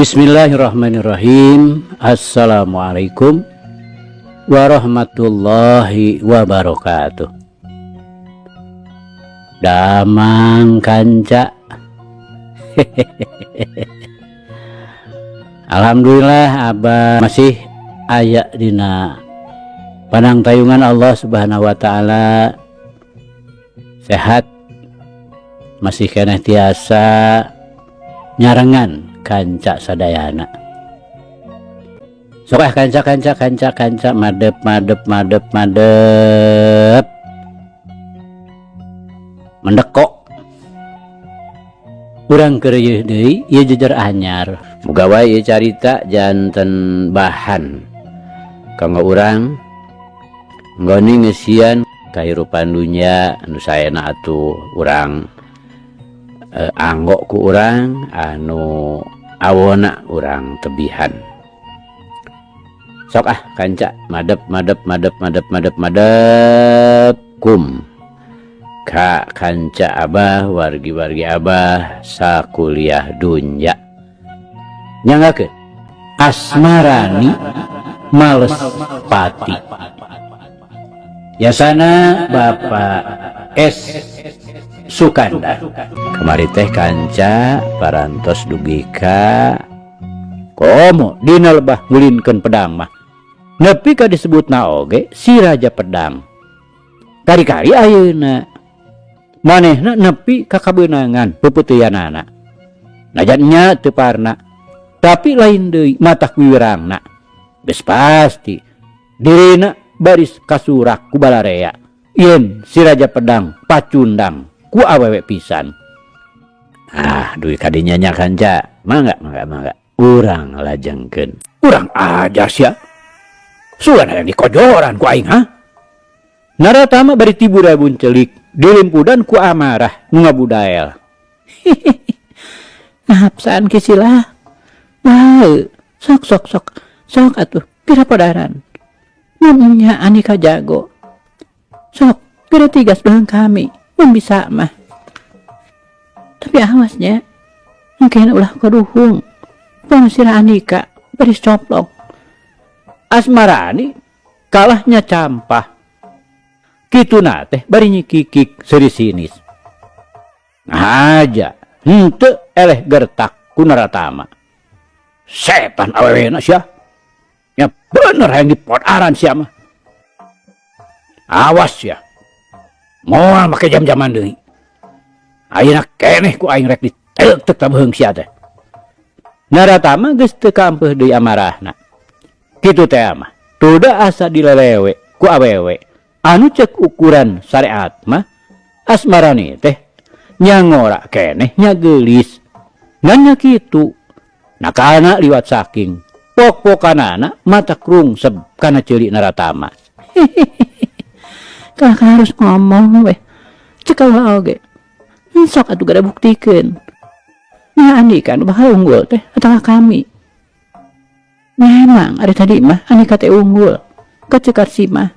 Bismillahirrahmanirrahim. Assalamualaikum warahmatullahi wabarakatuh. Damang kanca. Alhamdulillah abah masih aya dina panang tayungan Allah Subhanahu wa taala, sehat, masih keneh tiasa nyarengan kanca sadayana. Sokah kanca madep mendekok urang keur deui ieu jejer anyar. Muga wae ieu carita janten bahan kanggo urang nggoni ngeusian kahirupan dunya anu saena atuh urang anggo ku urang anu awona urang tebihan. Sok kanca madep kum ka kanca abah wargi-wargi abah sakuliah dunya. Nyangakeun asmarani males pati. Yasana Bapak S. Sukanda. Kemari teh kanca parantos dugi ka komo dina lebah ngulinkeun pedang mah nepi ka disebutna oge si Raja Pedang. Kari-kari ayeuna manehna nepi ka kabeunangan pepeuteyanana. Najan nya teu parna tapi lain deui matak wiwirangna. Geus pasti dirina baris kasurak ku balarea yen si Raja Pedang pacundang ku awewe pisan. Duit kadinya nya kanca mangga urang lajengkeun. Urang aja sia sugan aya di kojoran ku aing naratama bari tibura buncelik dilimpudan ku amarah nu ngabudael. Ngahapsaan kisilah bae sok atuh pira podaran namanya Anika jago sok pira tigas belakang kami bisa mah. Tapi awasnya mungkin ulah kaduhung pengasira Anika baris coplok. Asmarani kalahnya campah kituna teh bari nyikikik seri sinis aja henteu eleh gertak ku Naratama. Setan awewena sia nya bener hayang dipodaran sia mah. Awas ya moal make jam-jaman deui. Ayeuna keneh ku aing rek diteuk tabeheung sia teh. Naratama geus teu kampeuh deui amarahna. Kitu teh mah tuda asa dilelewe ku awewe anu ceuk ukuran syariat mah asmarani teh nyangora keneh nya geulis. Ngan nya kitu nakana liwat saking pok-pokanana mata krungseb kana ceulik Naratama. Kakak harus ngomong weh cekal oge sok atuh gada buktikeun nya Andika nu bakal unggul teh atawa kami. Memang ada tadi mah Andika teh unggul kecekar si mah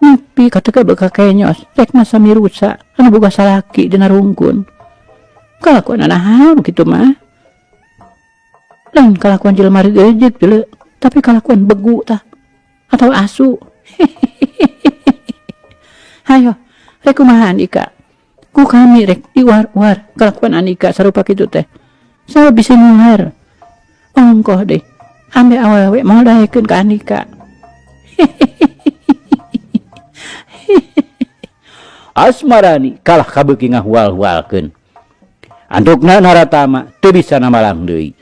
nepi ka teu beuka kenyos rek masa mirusa anu boga salaki dina rungkun. Kalakuan naha kitu mah lain kalakuan jelema reujeg deuleu tapi kalakuan begu tah atau asu. Hayo rek kumaha Andika ku kami rek diwar-war kalakuan Andika sarupa kitu teh saha bisa nular ongkoh deh ambe awewe mau daekeun ka Andika. Asmarani kalah kabeuki ngahual-hualkeun. Antukna Naratama teu bisa namalang deui.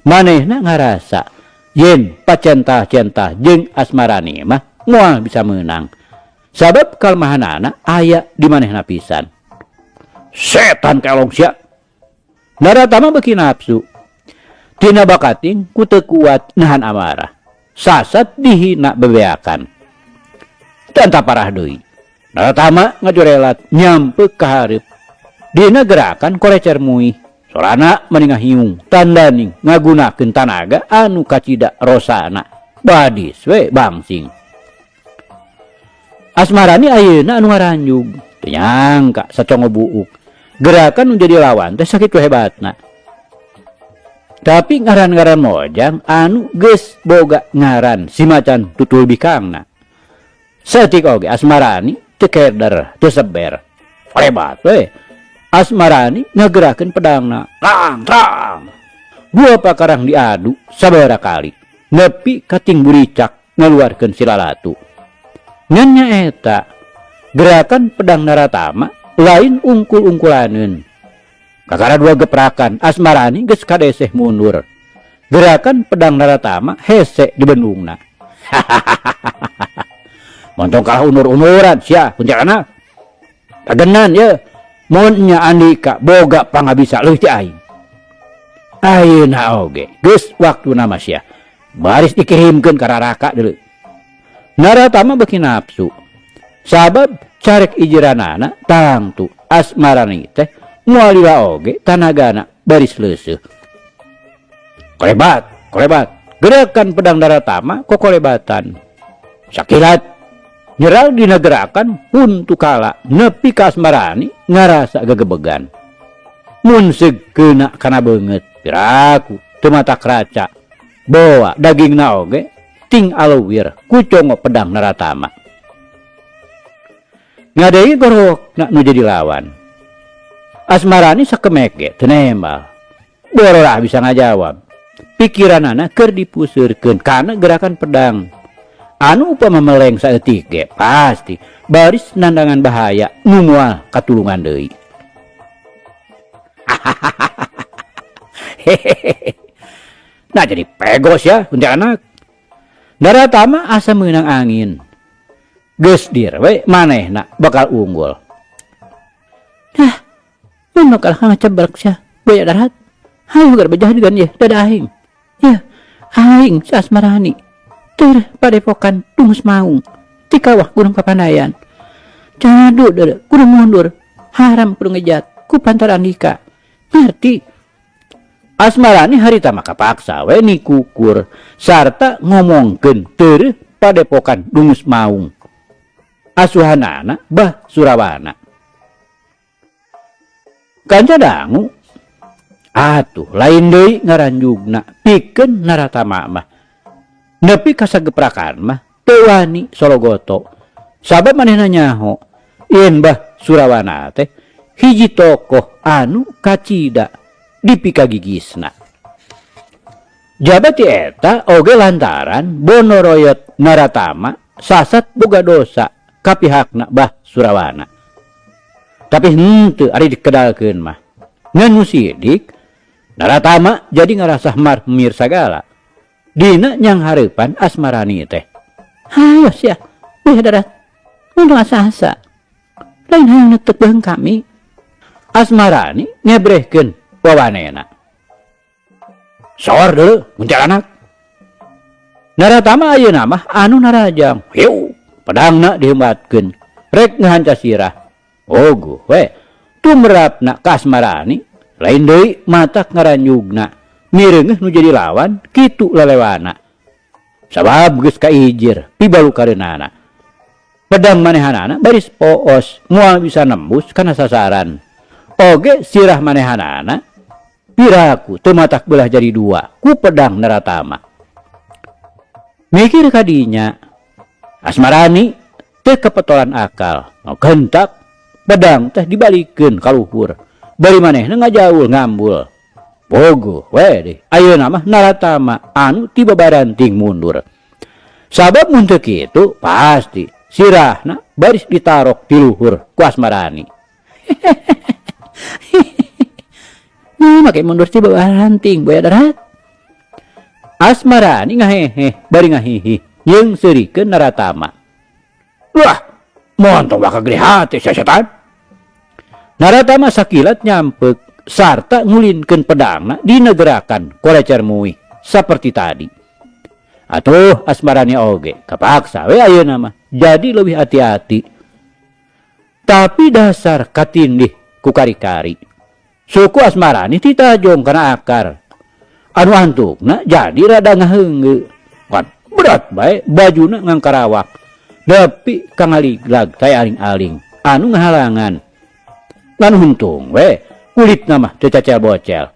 Manehna ngarasa yen pacentah-centah jeung Asmarani mah moal bisa meunang. Sabab kalmahanana aya di manehna pisan. Setan kalong sia. Naratama beuki nafsu. Tina bakating ku teu kuat nahan amarah. Sasat dihina bebeakan. Tanta parah deui. Naratama ngajorelat nyampe ka hareup. Dina gerakan korecer muih. Sorana meninggah hiung tandaning ngagunakeun tanaga anu kacida rosana. Badis we bangsing. Asmarani ayeuna anu ngaranjug teu nyangka sacongo buuk gerakan nu jadi lawan teh sakitu hebatna. Tapi ngaran-ngaran mojang anu geus boga ngaran si macan tutul bikangna. Saeutik oge Asmarani teu keder teu seber. Lebat we. Asmarani ngagerakeun pedangna. Lang. Dua pakarang diadu sabaraha kali. Nepi kating buricak ngaluarkeun silalatu. Ngan nyaeta gerakan pedang Naratama lain ungkul-ungkulaneun. Kakara dua geprakan Asmarani geus kadeseh mundur. Gerakan pedang Naratama hese di bendungna. Montong kalah unur-unuran sia kunjarana. Kagenan ye mun nya Andika boga pangabisa leuwih ti aing. Ayeuna oge geus waktuna mah sia. Baris dikirimkeun ka Raraka deuleu. Naratama beuki nafsu. Sabab carek ijiranana tangtu Asmarani teh moal lila oge tanagana baris leuseuh. Kolebat. Gerakan pedang Naratama kokolebatan. Sakilat nyeral dina gerakan huntu kala nepi ka Asmarani ngarasa gegebegan. Mun segeuna kana beungeut piraku teu matak raca. Bawa dagingna oge ting aleuwir ku congo pedang Naratama. Ngadei gorokna nu jadi lawan. Asmarani sakemeke teu nembal. Bororah bisa ngajawab. Pikiranana keur dipuseurkeun kana gerakan pedang. Anu upama meleng saeutik ge pasti baris nandangan bahaya nu moal katulungan deui. Nah jadi pegos ya kuntilanak. Naratama asa meunang angin. Geus dir we manehna bakal unggul. Nah, mun bakal ngacebrek sia boya darat. Hayu gar bejah digan ye dada aing. Ya, aing si Asmarani teu padepokan Dungus Maung ti kawah Gunung Papandayan. Cadu deure kudu mundur, haram kudu ngejat ku Pantar Andika. Ngerti? Asmarani harita maka paksa we nikukur sarta ngomongkeun teu padepokan Dungus Maung. Asuhanana Bah Surawana. Kanca dangu atuh lain deui ngaranjugna pikeun Naratama mah. Nepi ka sageprakan mah teu wani sologoto. Sabab manehna nyaho yen Bah Surawana teh hiji tokoh anu kacida dipikagigisna. Jabat eta oge lantaran bonoroyot Naratama sasat boga dosa ka pihakna Bah Surawana. Tapi henteu ari dikedalkeun mah. Ngan musidik Naratama jadi ngarasah marmir sagala. Dina nyang hareupan Asmarani teh. Hayo sia, weh darat. Mun asa-asa. Lain hayang neuteuk beung kami. Asmarani ngebrehkeun wawanena. Sor deuleu kuntilanak. Naratama ayeuna mah anu narajang. Hiu, pedangna dihembatkeun. Rek ngahanca sirah. Ogo we tumrapna ka Asmarani lain deui matak ngaranjugna mireungeuh nu jadi lawan kitu lelewana. Sabab geus kaijir pibalukareunana. Pedang manehanana baris poos moal bisa nembus kana sasaran. Oge sirah manehanana piraku teu matak belah jadi dua ku pedang Naratama. Mikir kadinya Asmarani teu kepetolan akal. Gentak pedang teh dibalikeun ka luhur. Bari manehna ngajaul ngambul. Bogo we deh. Ayeuna mah Naratama anu tiba baranting mundur. Sabab mun teu kitu pasti sirahna baris ditarok di luhur ku Asmarani. Make mundur tiba baranting boya darat. Asmarani ngahehe bari ngahihi jeung seurikeun Naratama. Wah, montong bakal gede hati setan. Naratama sakilat nyampeuk sarta ngulinkeun pedangna dina gerakan kolecer muih saperti tadi. Atuh Asmarani oge kapaksa we ayeuna mah jadi leuwih hati-hati. Tapi dasar katindih ku kari-kari. Suku Asmarani ti tajong kana akar. Anu antukna jadi rada ngaheunggeu. Kan berat bae bajuna ngangkarawak. Tapi kangaliglag teh aling-aling anu ngahalangan. Ngan huntung we kulitna mah teu cacel bocel.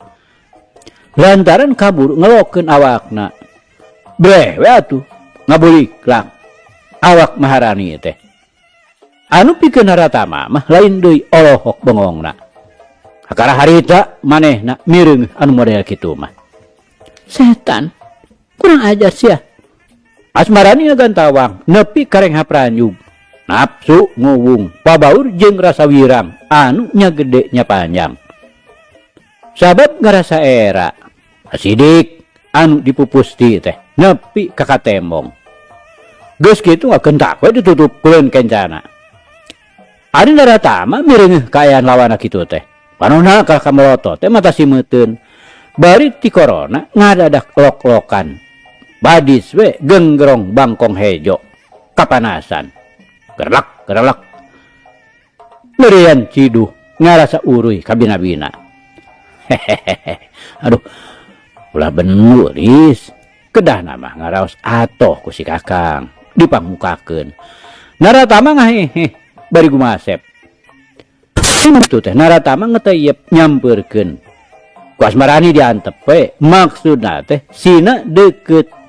lantaran kabur ngelokeun awakna. Breh we atuh ngabulik lang awak Maharani teh. Anu pikeun Naratama mah lain deui olohok bengongna. Hakara harita manehna mireung anu model kitu mah. Setan, kurang ajar sia. Asmarani ngagantawang nepi kareng hapranjug. Nafsu nguwung pabaur jeung rasa wirang anu nya gede nya panjang. Sabab ngarasa era asidik anu dipupusti teh nepi ka katembong. Geus kitu ngakentak we ditutupkeun kencana. Ari Naratama mireung kaayaan lawana kitu teh. Panonna ka kamelotot teh mata simeuteun. Bari ti korona ngadadak lok-lokan. Badis we genggerong bangkong hejo kapanasan. Gerlak. Leurean ciduh ngarasa uruy kabina-bina. Hehehe. Aduh. Ulah bener ris. Kedah nama ngaraos atoh ku si Kakang dipangmukakeun. Naratama ngahehe bari gumasep. Itu teh Naratama ngeteyep nyamperkeun. Ku Asmarani diantep we maksudna teh sina deukeut.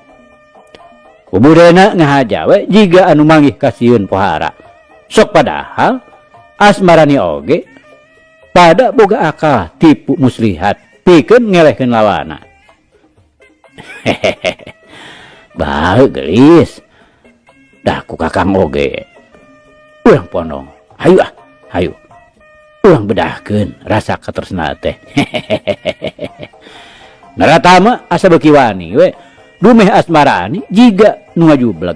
Kubudena ngahaja we jiga anu manggih kasieun pohara. Sok padahal Asmarani oge pada boga akal tipu muslihat pikeun ngelehkeun lawana. Hehehe. Bae gelis. Dah ku Kakang oge. Urang ponong. Hayu. Urang bedahkeun rasa katresna teh. Naratama asa beuki wani we. Dumeh Asmarani jiga nu ngajubleg.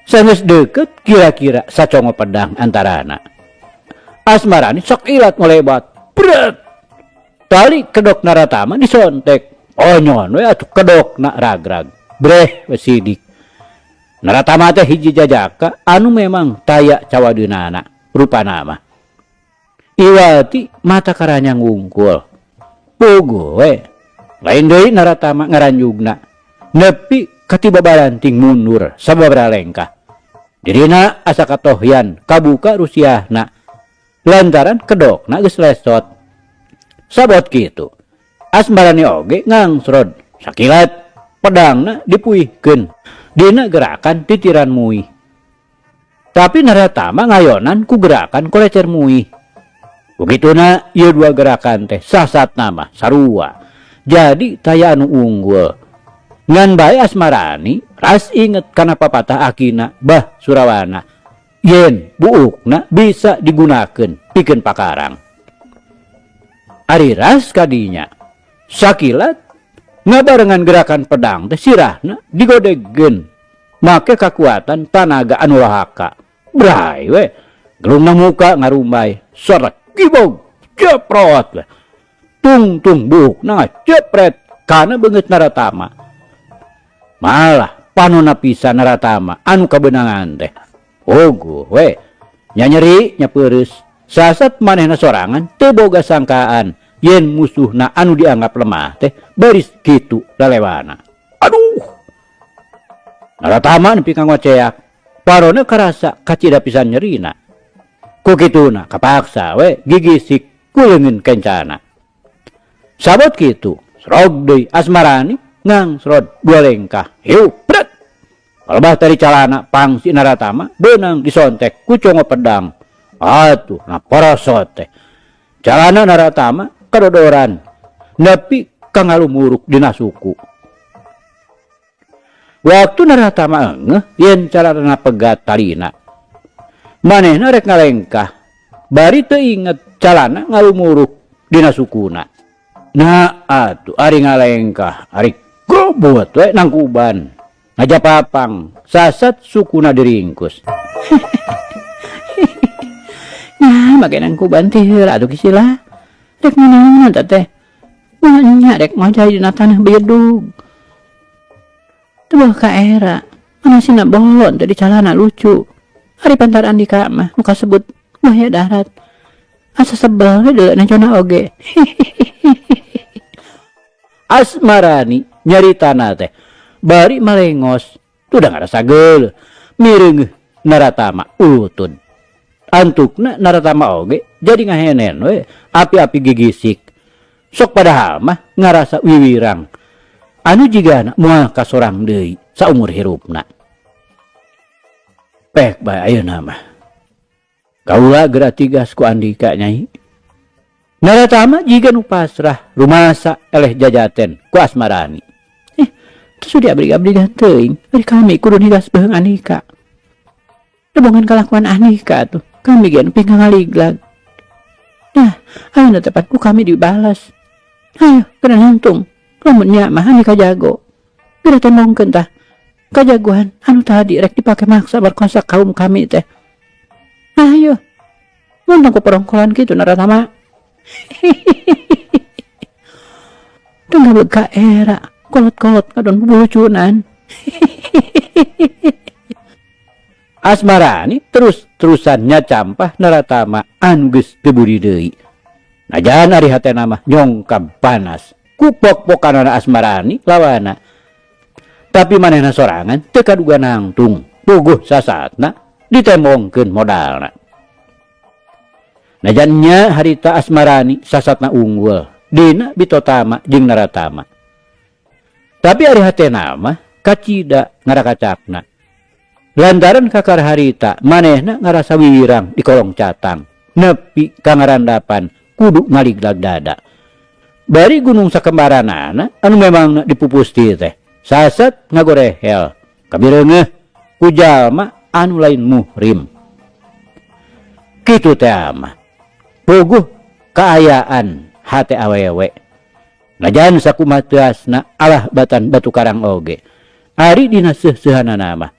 Sanes deukeut kira-kira sacongo pedang antarana. Asmarani sok ilat ngolebat. Bret. Tali kedok Naratama disontek. Onyon we atuh kedokna ragrag. Breh we sidik. Naratama teh hiji jajaka anu memang taya cawadeunana rupana mah. Iwati mata karanya ngungkul. Puguh we. Lain deui Naratama ngaranjugna. Nepi katiba balanting mundur sababaraha lengkah. Dirina asa katohyan kabuka rusiahna. Lantaran kedokna geus lesot. Sabot kitu. Asmarani oge ngangsrod sakilat pedangna dipuihkeun dina gerakan titiran muih. Tapi Naratama ngayonan ku gerakan kolecer muih. Begituna ieu dua gerakan teh sasatna mah sarua. Jadi taya anu unggul. Ngan bae Asmarani ras inget kana papatah akina Bah Surawana. Yen buukna bisa digunakeun pikeun pakarang. Ari ras kadinya sakilat ngabarengan gerakan pedang teh sirahna digodegkeun make kakuatan tanaga anu lahaka. Brai we gelungna muka ngarumbay sorek kibog ceprot we. Tung buukna cepret kana beungeut Naratama. Malah panonna pisan Naratama anu kabeunangan teh. Ogo we nya nyeri nya peureus. Sasat manehna sorangan teu boga sangkaan yen musuhna anu dianggap lemah teh baris kitu lalewana. Aduh. Naratama nepi ka ngoceak. Parona karasa kacida pisan nyerina. Ku kituna kapaksa we gigisik ku leungeun kencana. Sabot kitu, srog deui Asmarani ngangsrod dua lengkah. Hiu pret. Kalebah tadi calana pangsi Naratama beunang disontek ku congo pedang. Atuh na porosot teh. Calana Naratama kadodoran nepi ka ngalumuruk dina suku. Waktu Naratama engeh yen calana pegat talina. Manehna rek ngalengkah bari teu inget calana ngalumuruk dina sukuna. Nah atuh ari ngalengkah ari grobot we nangkuban. Ngajapapang sasat sukuna diringkus. Nah make nangkuban teh heula atuh kisila. Dek nanaon teh. Nya dek ngajai dina tanah bedug. Teu ka era. Mana sina bolon teh di calana lucu. Hari pantar Andika mah muka sebut bahaya darat. Asa sebel we deuleu nancona oge. Asmarani nyaritana teh bari malengos tuh udah ngarasa geul mireung Naratama ulutun. Antukna Naratama oge jadi ngahenen we api-api gigisik. sok padahal mah ngarasa wiwirang anu jigana moal ka sorang deui saumur hirupna. Pek bae ayeuna mah kaula geura tigas ku Andika Nyai. Narata mah jiga nu pasrah rumasa eleh jajaten ku Asmarani. Terus dia abdi-abdi teuing ari kami kudu nigas beung Andika. Debongan kalakuan Andika tuh kami gen ping ngaliglag. Nah, ayeuna tepat ku kami dibalas. Hayo kena nyantung. Lamun nya mah Andika jago. Geura tembongkeun tah. Kajagoan anu tadi rek dipake maksa berkonsak kaum kami teh. Ayo. Mun ku perongkolan kitu Narata mah. Tengah beka era kolot-kolot kadon bulucunan. Asmarani terus-terusannya campah Naratama anu geus teu buri deui. Najan ari hatena mah nyongkam panas. Kupok-pokanana Asmarani lawana. Tapi manehna sorangan teu kaduga nangtung. Puguh sasaatna ditembongkeun modalna. Najannya harita Asmarani sasatna unggul dina Bitotama jeung Naratama. Tapi ari hatena mah kacida ngarakacakna. Lantaran kakar harita manehna ngarasa wiwirang di kolong catang nepi ka ngarandapan kudu ngaliglag dada. Bari gunung sakembaranana anu memang dipupusti teh sasat ngagorehel kabireungeuh ku jalma anu lain muhrim. Kitu teh mah puguh kaayaan hate awewe. Najan sakumaha teasna alah batan batu karang oge. Ari dina seuh-seuhanana mah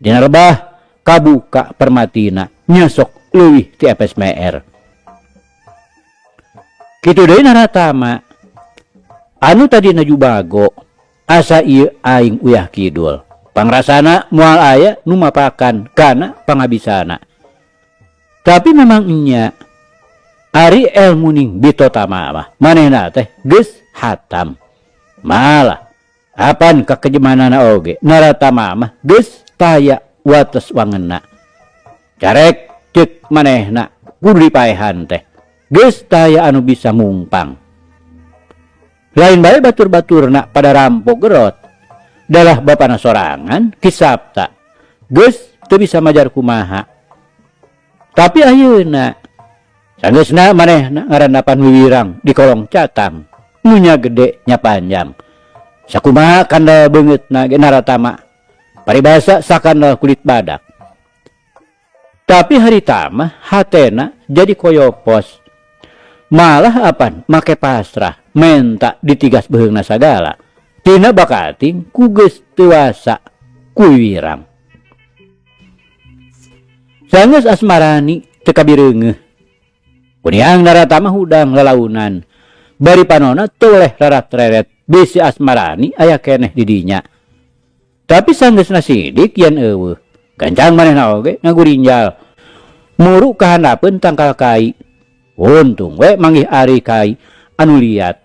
dina rebah kabuka permatina nyesok leuwih ti epes meer. Kitu deui Naratama anu tadina jubago asa ieu aing uyah kidul. Pangrasana moal aya nu mapakan kana pangabisana. Tapi memang nya ari elmuning Bitotama mah manehna teh geus hatam. Malah apan kakejemanana oge Naratama mah geus taya wates wangeunna. Carek ceuk manehna kudu dipaehan teh geus taya anu bisa mungpang. Lain bae batur-baturna pada rampok gerot. Dalah bapana sorangan Kisapta geus teu bisa majar kumaha. Tapi ayeuna sanggeusna manehna ngarandapan wiwirang di kolong catang nu nya gede nya panjang. Sakumaha kandal beungeutna ge Naratama paribasa sakandal kulit badak. Tapi harita mah hatena jadi koyopos. Malah apan make pasrah menta ditigas beheungna sagala. Tina bakating ku geus teu wasa ku wiwirang. Sanggeus Asmarani teu kabireungeuh. Kuniang Naratama hudang lalaunan. Bari panonna toleh rarat-reret bisi Asmarani aya keneh di dinya. Tapi sanggeusna sidik yen eueuh. Gancang manehna oge ngagurinjal. Muru kahandapeun tangkal kai. Untung we manggih ari kai anu liat.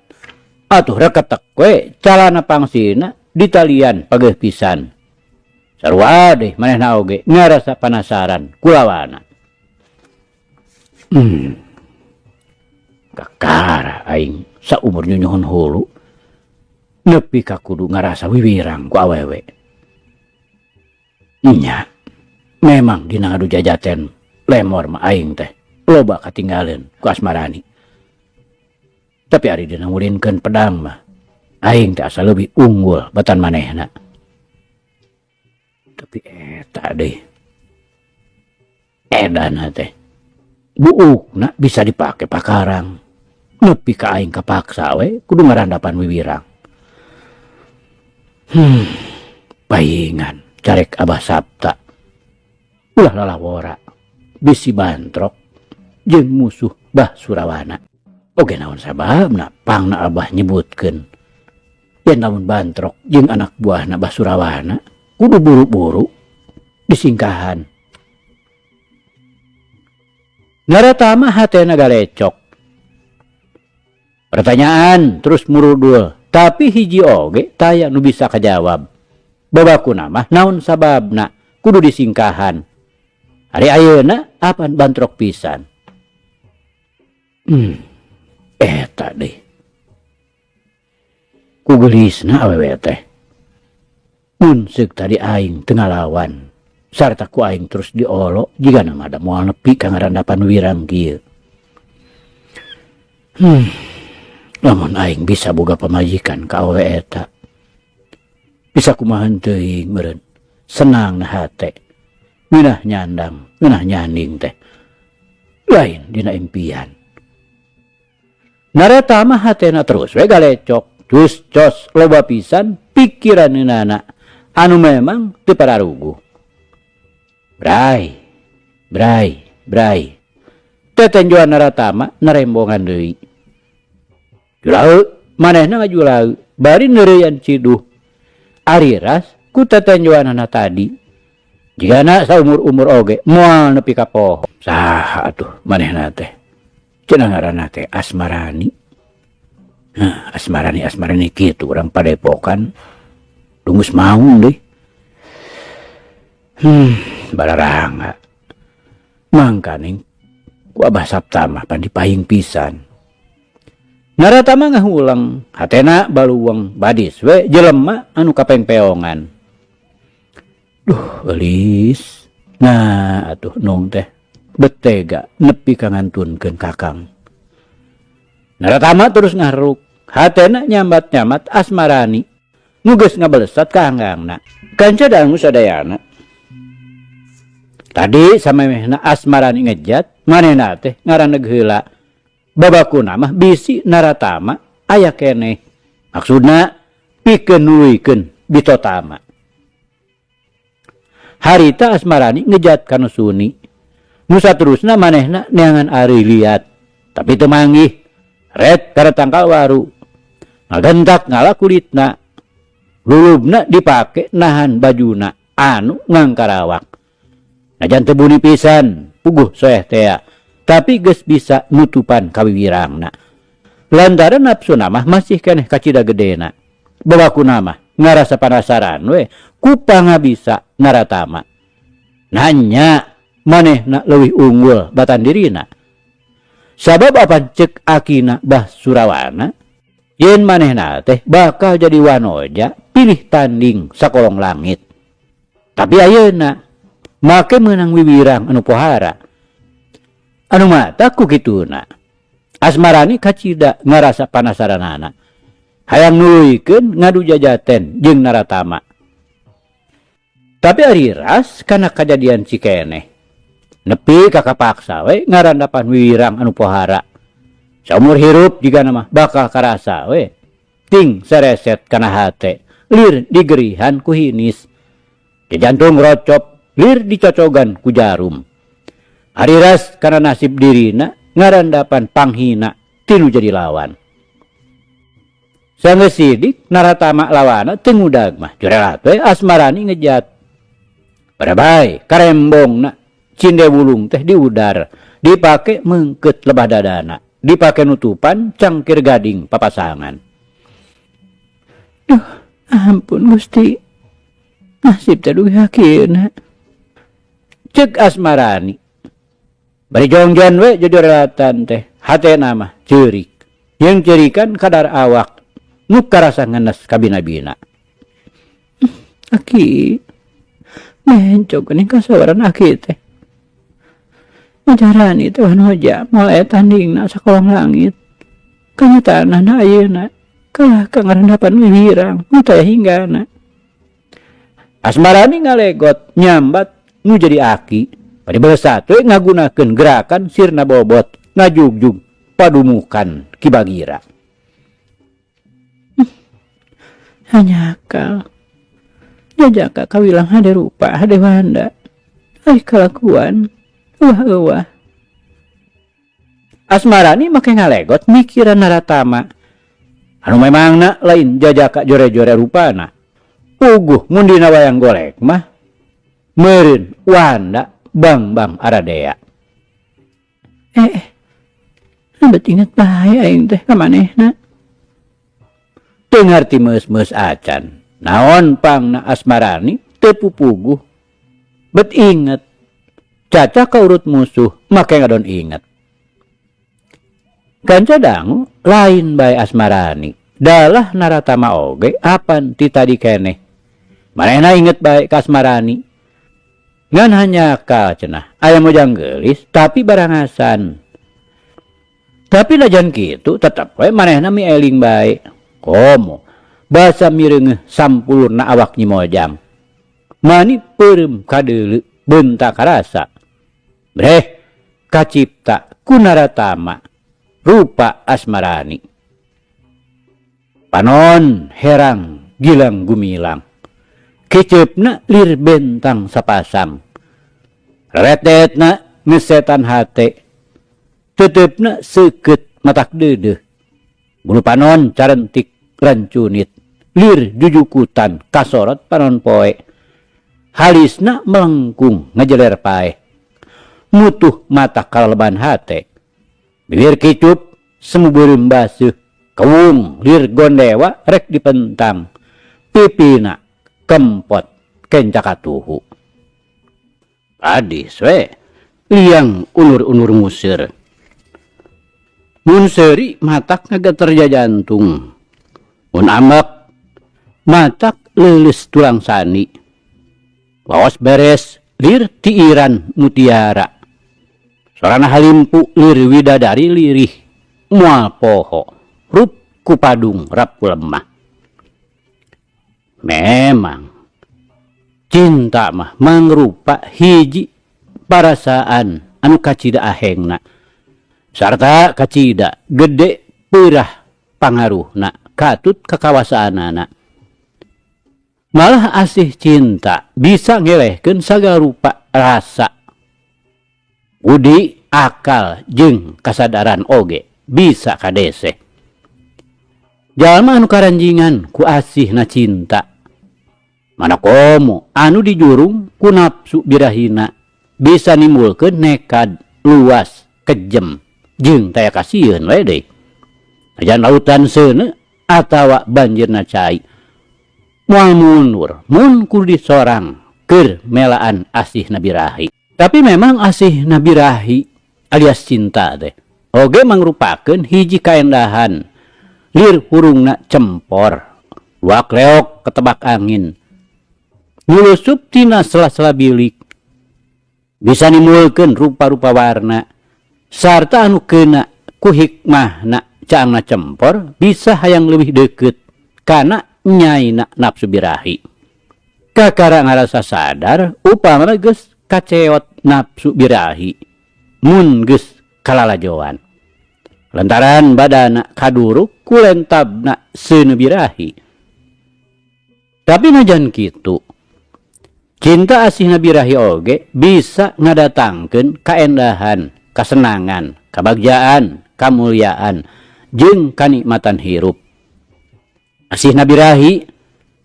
Atuh reketek we calana pangsina ditalian pageuh pisan. Sarua deh manehna oge ngarasa penasaran kulawana. Kakara aing saumur nyunyuhun hulu nepi ka kudu ngarasa wiwirang ku awewe. Nya memang dina ngadu jajaten lemor mah aing teh loba katinggaleun ku Asmarani. Tapi ari dina ngulinkeun pedang mah aing teh asa leuwih unggul batan manehna. Tapi eta deh edana teh buukna bisa dipake pakarang nepi ka aing kapaksa we kudu ngarandapan wiwirang. Paingan carek Abah Sapta ulah lalawora bisi bantrok jeung musuh Bah Surawana. Oge naon sababna pangna Abah nyebutkeun yen lamun bantrok jeung anak buahna Bah Surawana kudu buru-buru disingkahan. Naratama hatena galecok. Pertanyaan terus murudul, tapi hiji oge taya nu bisa kajawab. Babakuna mah naon sababna kudu disingkahan. Hari ayeuna apan bantrok pisan. Eta deh ku gelisna awewe teh. Mun seuk tadi aing tengah lawan sarta ku aing terus diolok jika nama ada moal nepi ka ngarandapan wirang kieu. Lamun aing bisa boga pamajikan ka awewe eta, bisa kumahan teuing meureun senang na hate, ngeunah nyandang ngeunah nyaning teh lain dina impian. Nareta mah hatena terus we galecok, cus cos loba pisan pikiranna anu memang teu pararuguh. Bray, tetenjoan nareta mah narembongan deui. Julau manehna ngajulau bari neureuyan ciduh. Ari ras ku tetenjoanana tadi jigana saumur-umur oge moal nepi ka pohon. Saha atuh manehna teh? Cenah ngaranna teh Asmarani. Asmarani kitu urang padepokan. Dungus maung deui. Bararanga. Mangkaning ku Abah Sapta mah pan dipahing pisan. Narata mah ngahulang hatena baluang badis we jelema anu kapengpeongan. Duh eulis. Nah atuh nong teh betega nepi ka ngantunkeun kakang. Narata mah terus ngaruk hatena nyambat-nyambat Asmarani nu geus ngabelesat ka hanggangna. Kanca dangu sadayana. Tadi samemehna Asmarani ngejat manehna teh ngaraneg heula. Babakuna mah bisi narata mah aya keneh. Maksudna pikeun nuwikeun bitotama. Harita Asmarani ngejat kana Suni. Nu saterusna manehna neangan ari liat. Tapi teu manggih. Ret kana tangkal waru. Ngagentak ngala kulitna. Lulubna dipake nahan bajuna anu ngangkarawak. Najan teu buni pisan, puguh soeh tea. Tapi geus bisa nutupan kawiwirangna. Lantaran nafsuna mah masih keneh kacida gedena. Babakuna mah ngarasa panasaran we ku pangabisa narata mah. Nanya manehna leuwih unggul batan dirina. Sabab apa cek akina Bah Surawana? Yen manehna teh bakal jadi wanoja pilih tanding sakolong langit. Tapi ayeuna make meunang wiwirang anu pohara. Anu mata ku kituna. Asmarani kacida ngarasa panasaranana. Hayang nuluykeun ngadu jajaten jeung naratama. Tapi ari ras kana kajadian cikeneh. Nepi ka kapaksa we ngarandapan wiwirang anu pohara. Saumur hirup jiga mah bakal karasa we. Ting sereset kana hate, lir digerihan ku hinis. Di jantung rocop, lir dicocogan ku jarum. Ari ras kana nasib dirina ngarandapan panghina tinu jadi lawan. Sanggeus sidik naratama lawana teu ngudag mah jurelat we Asmarani ngejat. Barabay karembongna cinde wulung teh diudar dipake meungkeut lebah dadana, dipake nutupan cangkir gading papasangan. Duh, ampun Gusti. Nasib teh dugi hakeuna. Cek Asmarani. Bari jongjan we jojorelatan teh hatena mah ceurik. Yang ceurikan kadar awak nu karasa ngenes kabina-bina. Aki mencok geuning kasawaran aki teh. Majarani teh wanoja moal aya tandingna sakolong langit. Kanyataanna ayeuna kalah ka ngarandapan wiwirang nu taya hinggana. Asmarani ngalegot nyambat nu jadi aki. Pada bersatu ngagunakeun gerakan sirna bobot ngajugjug padumukan Kibagira. Hanya akal. Jajaka kawilang hade rupa hade wanda. Ai kalakuan. Wah. Asmarani make ngalegot mikiran naratama. Anu memangna lain jajaka jore-jore rupana. Puguh mun dina wayang golek mah meureun wanda Bang Aradea. Abet inget bae aing teh ka manehna. Teu ngarti meus-meus acan. Naon pangna Asmarani teu pupuguh. Bet inget. Caca ka urut musuh make ngadon inget. Kanca dangu lain bae Asmarani. dalah Naratama oge apan ti tadi keneh. Manehna inget baik kasmarani. Ngan hanya ka cenah aya mojang geulis tapi barangasan. Tapi lajan kitu tetep we manehna mi eling bae. Komo basa mireungeuh sampulurna awak Nyi Mojang. Mani peureum kadeuleu beuntak karasa. Breh kacipta ku Naratama rupa asmarani. Panon herang gilang gumilang. Kecepna lir bentang sapasang. Retetna ngesetan hate. Tetepna seukeut matak deudeuh. Bulu panon carentik rancunit. Lir jujukutan kasorot panon poe. Halisna melengkung ngejeler pae. Mutuh mata kaleleban hate. Bibir kicup semu beureum baseuh. Kewung lir gondewa rek dipentang. Pipina kempot kencakatuhu. Adis we liang unur-unur musir. Mun seuri matak ngageterja jantung. Mun ambak matak leuleus tulang sani. Laos beres lir tiiran mutiara. Sorana halimpu lir widadari lirih. Moal poho rup kupadung rap lemah. Memang cinta mah mangrupa hiji parasaan anu kacida ahengna. Sarta kacida gede peurah pangaruhna katut kakawasaanana. Malah asih cinta bisa ngelehkeun sagala rupa rasa. Budi, akal, jeung kasadaran oge bisa kadese. Jalma anu karanjingan ku asihna cinta. Mana komo anu dijurung ku nafsu birahina bisa nimbulkeun nekad, luas, kejem, jeung taya kasieun we deui. Najan lautan seuneu atawa banjirna cai. Moal mundur mun kudu disorang keur melaan asihna birahi. Tapi memang asihna birahi alias cinta teh oge mangrupakeun hiji kaendahan. Lir hurungna cempor, luak leok ketebak angin. Nyulusup tina sela-sela bilik. Bisa nimulkeun rupa-rupa warna. Sarta anu keuna ku hikmahna caangna cempor bisa hayang leuwih deukeut kana nyaina nafsu birahi. Kakara ngarasa sadar upamana geus kaceot nafsu birahi. Mun geus kalalajoan. Lantaran badana kaduruk ku lentabna seuneu birahi. Tapi najan kitu cinta asihna birahi oge bisa ngadatangkeun kaendahan, kasenangan, kabagjaan, kamulyaan, jeung kanikmatan hirup. Asihna birahi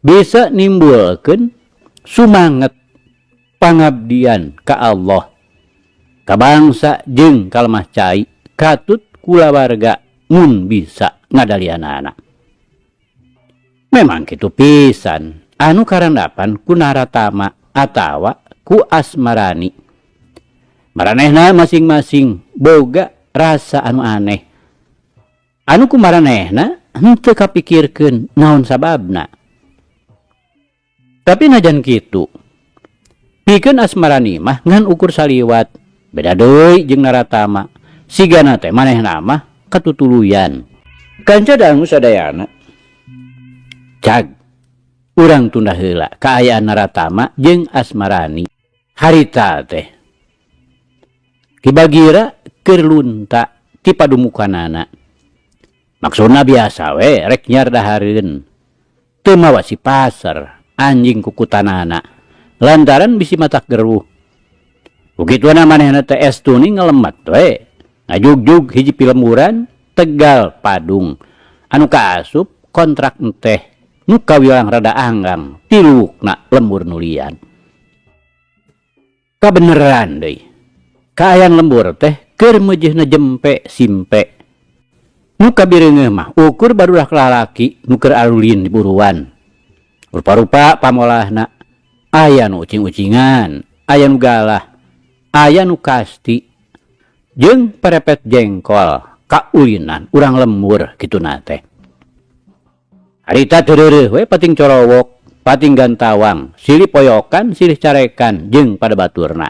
bisa nimbulkeun sumanget pangabdian ka Allah, ka bangsa jeung ka lemah cai, katut kulawarga mun bisa ngadalianana. Memang kitu pisan anu karandapan ku Naratama atawa ku asmarani. Maranehna masing-masing boga rasa anu aneh. Anu ku maranehna henteu kapikirkeun naon sababna. Tapi najan kitu pikeun asmarani mah ngan ukur saliwat. Beda deui jeung Naratama. Sigana teh manehna mah katutuluyan. Kanca dangu sadayana. Cag urang tunda heula kaayaan Naratama jeung asmarani. Harita teh kibagira keur lunta ti padumukanana. Maksudna biasa we rek nyar dahareun. Teu mawa si pasar anjing kukutanana lantaran bisi matak geruh. Begituana manehna teh estuni ngelemat we. Ngajugjug hiji pilemuran Tegal Padung anu kaasup kontrak teh nu kawilang rada anggang tilukna lembur nulian. Kabeneran deui kaayaan lembur teh keur meujeuhna jempe simpe. Nu kabireungeuh mah ukur barudak lalaki nu keur alulin di buruan. Rupa-rupa pamolahna aya nu ucing-ucingan, aya nu galah, aya nu kasti, jeung perepet jengkol kaulinan urang lembur kituna teh. Harita tereureut we pating corowok, pating gantawang, silih poyokan, silih carekan, jeung pada baturna.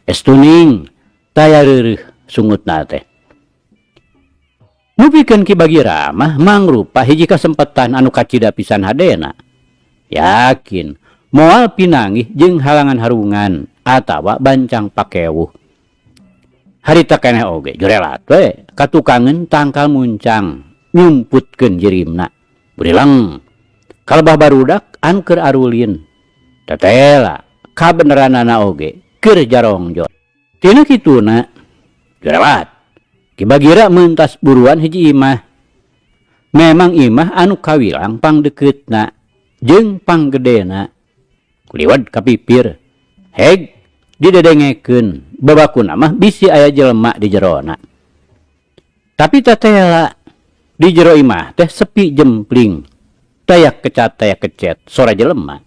Estuning taya reureuh sungutna teh. Nu pikeun Ki Bagira mah mangrupa hiji kasempatan anu kacida pisan hadena. Yakin moal pinanggih jeung halangan harungan atawa bancang pakewuh. Harita keneh oge jurelat we katukangan tangkal muncang nyumputkeun jirimna. Burilang kalebah barudak anu keur arulin. Tetela kabeneranana oge keur jarongjo. Tina kituna jurelat Ki Bagira mentas buruan hiji imah. Memang imah anu kawilang pangdekeutna jeung panggedena. Kuliwat kapipir. Heg didedengekeun babakuna mah bisi aya jelema di jerona. Tapi tetela di jero imah teh sepi jempling. Tayak kecet sora jelema.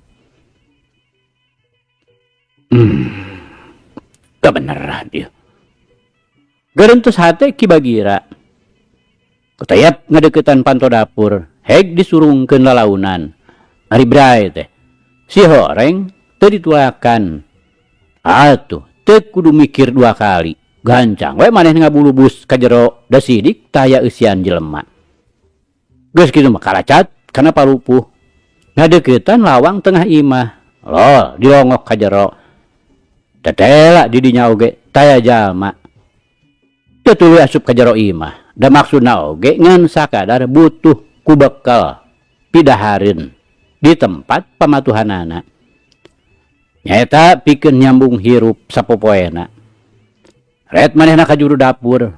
Kebeneran dia. Gerentus hate Ki Bagira. Ketayap ngadeuketan panto dapur. Heg disurungkeun lalaunan. Ari bray teh. Si horeng teu ditulakan. Atuh teu kudu mikir dua kali. Gancang we maneh ngabulubus ka jero da sidik taya eusian jelema. Geus kitu mah karacat kana parupuh. Ngadeuketan lawang tengah imah. Lol dilongok ka jero. Tetela di dinya oge taya jalma. Teu tuluy asup ka jero imah. Da maksudna oge ngan sakadar butuh ku bekal pidahareun di tempat pamatuhanana. Nyaeta pikeun nyambung hirup sapopoena. Ret manehna ka juru dapur.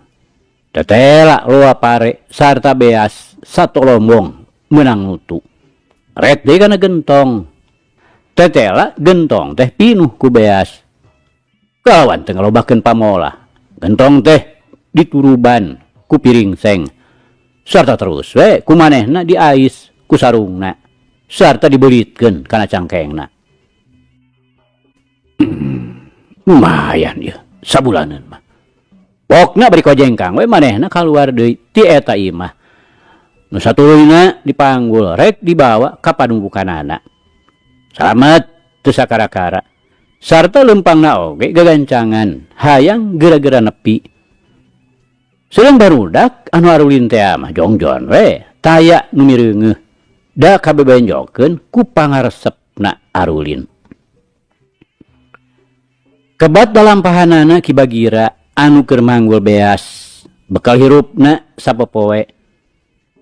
Tetela loa pare sarta beas satu lombong menang nutu. Ret deui kana gentong. Tetela gentong teh pinuh ku beas. Kawan teu ngalobakeun pamola. Gentong teh dituruban ku piring seng. Sarta terus we ku manehna diais ku sarungna. Sarta dibeulitkeun kana cangkengna. Lumayan ya sabulaneun mah. Pokna bari kojengkang we manehna kaluar deui ti eta imah. Nu satuluyna dipanggul rek dibawa ka padumbukanana. Salamet teu sakara-kara. Sarta lempangna oge gagancangan hayang geura-geura nepi. Seureung barudak anu arulin teh mah jongjon we taya nu mireungeuh da kabebenjokeun ku pangaresepna arulin. Kebat dalampahanana Ki Bagira anu keur manggul beas bekal hirupna sapopoe.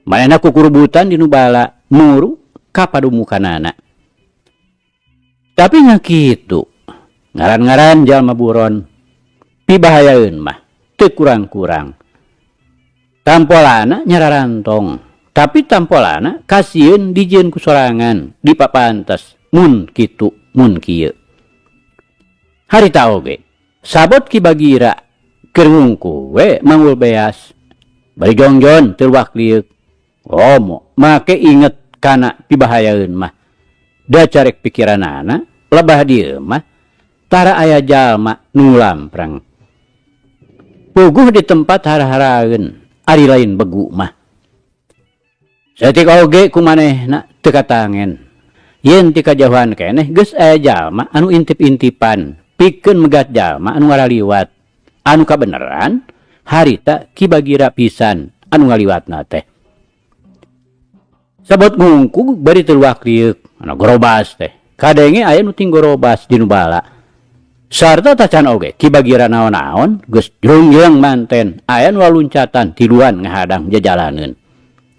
Manehna kukurubutan dinu bala muru ka padumukanana. Tapi nya kitu ngaran-ngaran jalma buron pibahayaeun mah teu kurang-kurang. Tampolana nyararantong, tapi tampolana kasieun dijieun ku sorangan dipapantes mun kitu mun kieu. Harita oge sabot Ki Bagira keur ngungku we manggul beas. Bari jongjon teu luak liuk. Omo make inget kana pibahayaeun mah. Da carek pikiranana lebah dieu mah tara aya jalma nu lamprang. Puguh di tempat hara-haraeun ari lain begu mah. Saeutik oge ku manehna teu katangen. Yen ti kajauhan keneh geus aya jalma anu intip-intipan pikeun megat jalma anu ngaraliwat. Anu kabeneran harita Ki Bagira pisan anu ngaliwatna teh. Sabot ngungkug bari teu luak liuk anu gorobas teh. Kadenge aya nu ting gorobas dinu bala. Sarta tacan oge Ki Bagira naon-naon geus jrungjang manten aya nu luncatan tiluan ngahadang jajalaneun.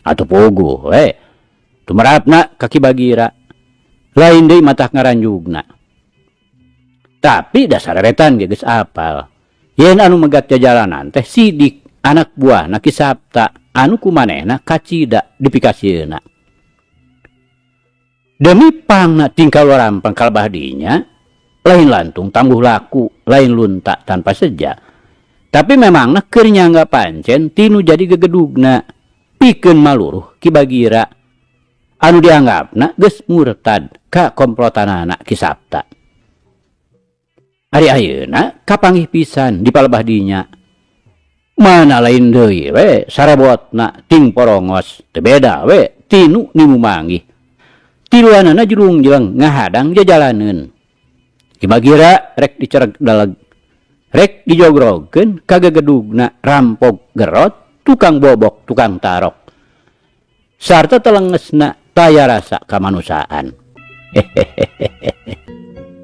Atuh puguh we tumerapna ka Ki Bagira lain deui matah ngaranjugna. Tapi dasar retan ge geus apal. Yen anu megat jajalanan teh sidik anak buahna Ki Sapta anu kumanehna kacida dipikasieuna. Demi pangna tingkah larampang kalebah dinya lain lantung tangguh laku lain lunta tanpa seja. Tapi memangna keur nyangga pancen tinu jadi gegedugna pikeun maluruh Ki Bagira anu dianggapna geus murtad ka komplotanana Ki Sapta. Ari ayeuna kapanggih pisan di palebah dinya. Mana lain deui we sarabotna ting porongos teu beda we tinu nimu manggih. Tiluanana jurung jelang ngahadang jajalaneun. Kimagira rek dicereg dalag. Rek dijogrogkeun kagagedugna rampok gerot, tukang bobok, tukang tarok. Sarta telengesna taya rasa kamanusaan.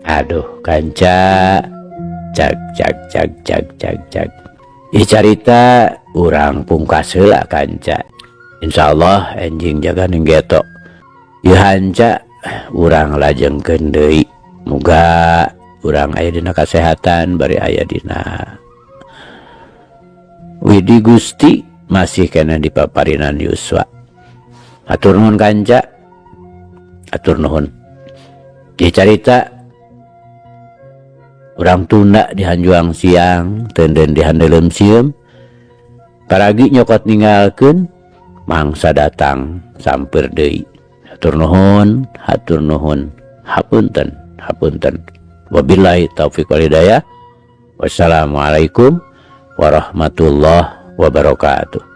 Aduh kanca, cag. Carita urang pungkas heula kanca. Insyaallah enjing jaga ninggeto. Ieu hanca urang lajengkeun deui. Muga urang aya dina kasehatan bari aya dina widi Gusti masih kena dipaparinan yuswa. Atur nuhun kanca. Atur nuhun. Ieu carita urang tunda di hanjuang siang, tenden di handeuleum sieum. Paragi nyokot ninggalkeun mangsa datang samper deui. Hatur nuhun, hatur nuhun. Hapunten, hapunten. Wabillahi taufiq wal hidayah. Wassalamualaikum warahmatullahi wabarakatuh.